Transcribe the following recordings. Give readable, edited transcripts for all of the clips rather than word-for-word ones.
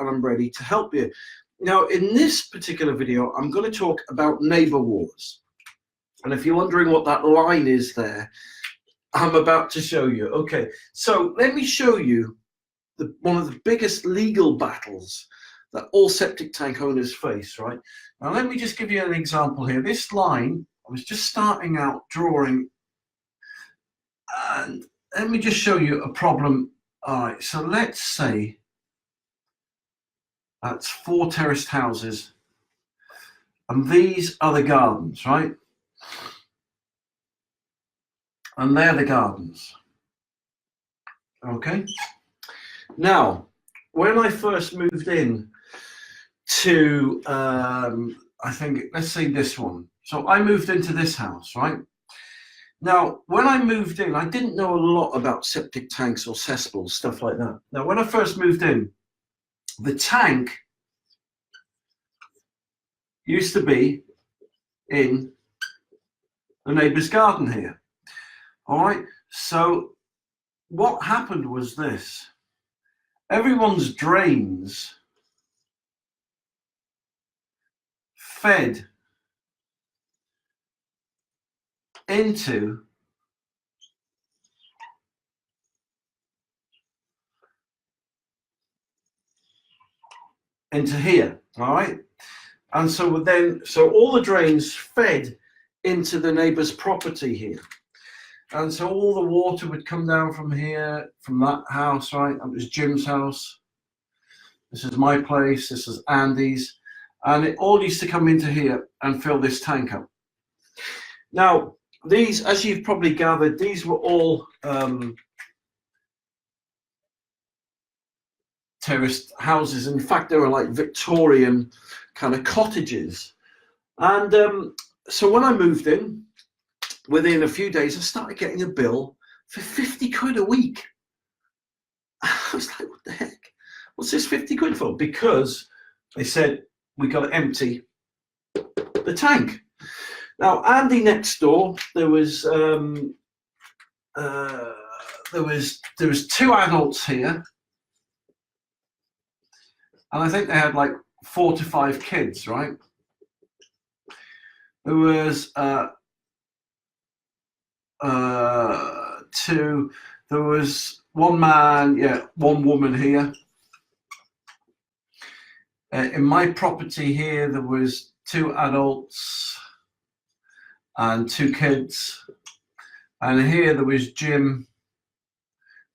and I'm ready to help you. Now, in this particular video, I'm going to talk about neighbour wars. And if you're wondering what that line is there, I'm about to show you. Okay, so let me show you one of the biggest legal battles that all septic tank owners face, right? Now, let me just give you an example here. This line, I was just starting out drawing, and let me just show you a problem. All right, so let's say that's 4 terraced houses, and these are the gardens, right? And they're the gardens. Okay. Now, when I first moved in to, I think, let's say this one. So I moved into this house, right? Now, when I moved in, I didn't know a lot about septic tanks or cesspools, stuff like that. Now, when I first moved in, the tank used to be in the neighbour's garden here. All right, so what happened was this. Everyone's drains fed into here, all right? And so all the drains fed into the neighbour's property here. And so all the water would come down from here, from that house, right? That was Jim's house. This is my place. This is Andy's. And it all used to come into here and fill this tank up. Now, these, as you've probably gathered, these were all terraced houses. In fact, they were like Victorian kind of cottages. And so when I moved in, within a few days, I started getting a bill for 50 quid a week. I was like, what the heck? What's this 50 quid for? Because they said, we got to empty the tank. Now, Andy next door, there was 2 adults here. And I think they had like 4 to 5 kids, right? There was there was 1 man, yeah, 1 woman here. In my property here, there was 2 adults and 2 kids. And here there was Jim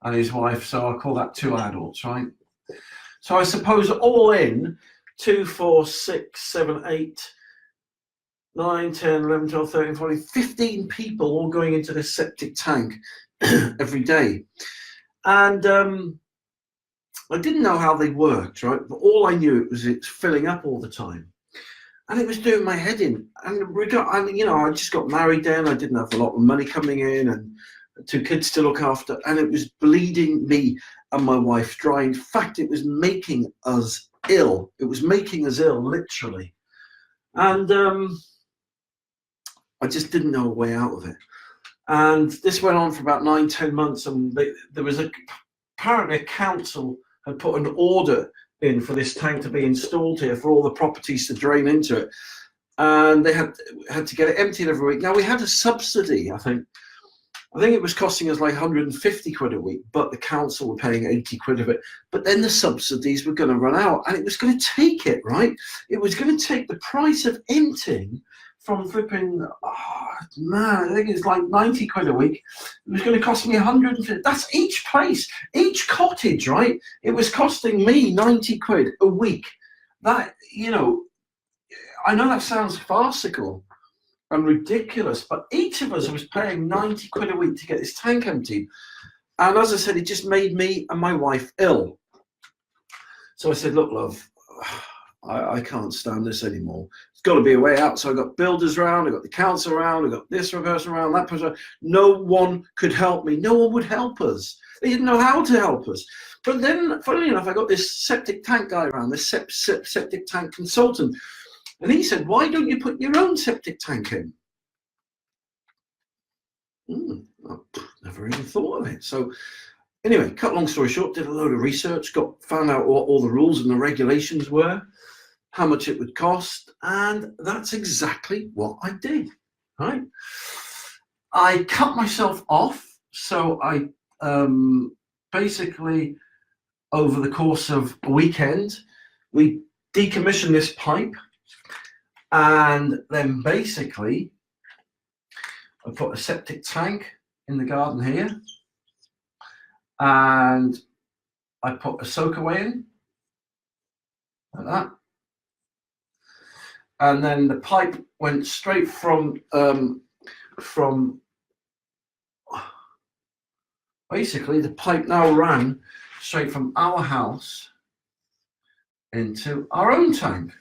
and his wife, so I'll call that 2 adults, right? So I suppose all in, 2, 4, 6, 7, 8, 9, 10, 11, 12, 13, 14, 15 people all going into this septic tank every day. And I didn't know how they worked, right? But all I knew it's filling up all the time. And it was doing my head in. And you know, I just got married then. I didn't have a lot of money coming in and 2 kids to look after. And it was bleeding me and my wife dry. In fact, it was making us ill. It was making us ill, literally. And I just didn't know a way out of it. And this went on for about 9, 10 months. And there was apparently a council had put an order in for this tank to be installed here for all the properties to drain into it. And they had to get it emptied every week. Now, we had a subsidy, I think it was costing us like 150 quid a week, but the council were paying 80 quid of it. But then the subsidies were going to run out, and it was going to take it, right? It was going to take the price of emptying from flipping, man, I think it's like 90 quid a week. It was going to cost me 150. That's each place, each cottage, right? It was costing me 90 quid a week. That, you know, I know that sounds farcical and ridiculous, but each of us was paying 90 quid a week to get this tank emptied. And as I said, it just made me and my wife ill. So I said, look, love, I can't stand this anymore. There's got to be a way out. So I got builders around, I got the council around, I got this person around, that person around. No one could help me. No one would help us. They didn't know how to help us. But then, funnily enough, I got this septic tank guy around, this septic tank consultant. And he said, why don't you put your own septic tank in? I've never even thought of it. So Anyway, cut long story short, did a load of research, found out what all the rules and the regulations were, how much it would cost, and that's exactly what I did, right? I cut myself off, so I basically, over the course of a weekend, we decommissioned this pipe, and then basically I put a septic tank in the garden here, and I put a soakaway in, like that. And then the pipe went straight from basically the pipe now ran straight from our house into our own tank.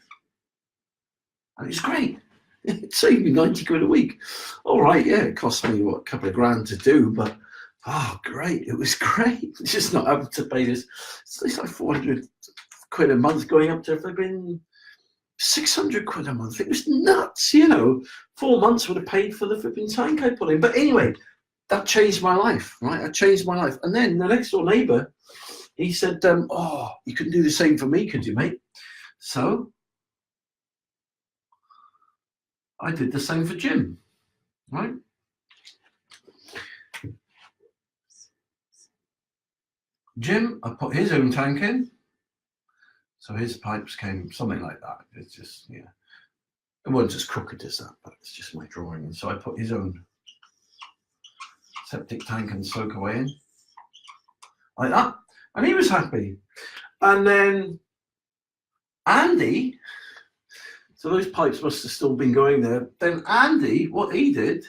And it's great. It saved me 90 quid a week. All right, yeah, it cost me a couple of grand to do, but great. It was great. Just not having to pay this. It's like 400 quid a month going up to flipping 600 quid a month. It was nuts, 4 months would have paid for the flipping tank I put in. But anyway, that changed my life, right? That changed my life. And then the next door neighbour, he said, you couldn't do the same for me, could you, mate? So I did the same for Jim, right? Jim, I put his own tank in. So his pipes came something like that. It's just, it wasn't as crooked as that, but it's just my drawing. And so I put his own septic tank and soakaway in, like that. And he was happy. And then Andy, so those pipes must have still been going there. Then Andy, what he did,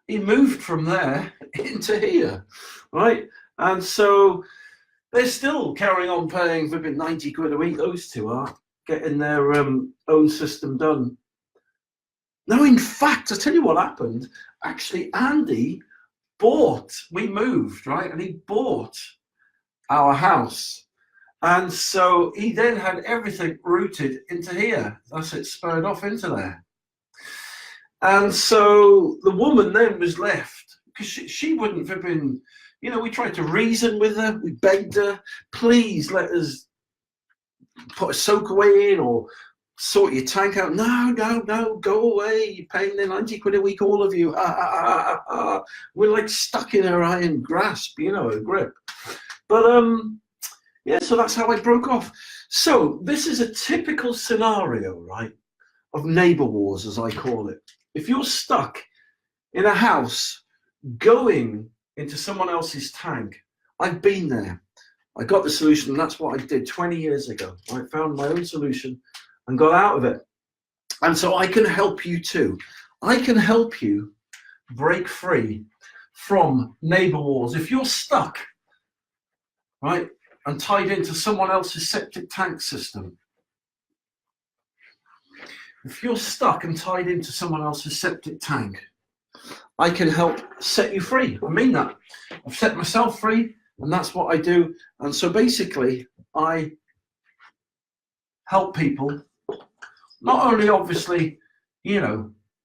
he moved from there into here, right? And so they're still carrying on paying for 90 quid a week. Those two are getting their own system done. No, in fact, I tell you what happened. Actually, Andy we moved, right? And he bought our house. And so he then had everything routed into here. That's it, spurred off into there. And so the woman then was left, because she wouldn't have been, we tried to reason with her. We begged her, please let us put a soakaway in or sort your tank out. No, go away. You're paying the 90 quid a week, all of you. We're like stuck in her iron grasp, a grip. But so that's how I broke off. So this is a typical scenario, right, of neighbour wars, as I call it. If you're stuck in a house going into someone else's tank, I've been there. I got the solution, and that's what I did 20 years ago. I found my own solution and got out of it. And so I can help you too. I can help you break free from neighbour wars. If you're stuck, right, and tied into someone else's septic tank system, if you're stuck and tied into someone else's septic tank, I can help set you free. I mean that. I've set myself free, and that's what I do. And so basically, I help people. Not only obviously, I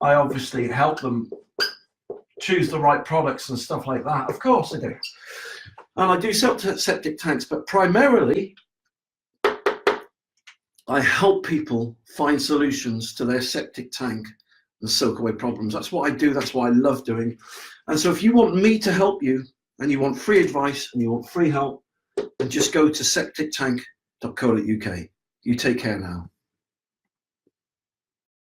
obviously help them choose the right products and stuff like that. Of course I do. And I do sell septic tanks, but primarily I help people find solutions to their septic tank and soakaway problems. That's what I do. That's what I love doing. And so if you want me to help you, and you want free advice and you want free help, then just go to septictank.co.uk. You take care now.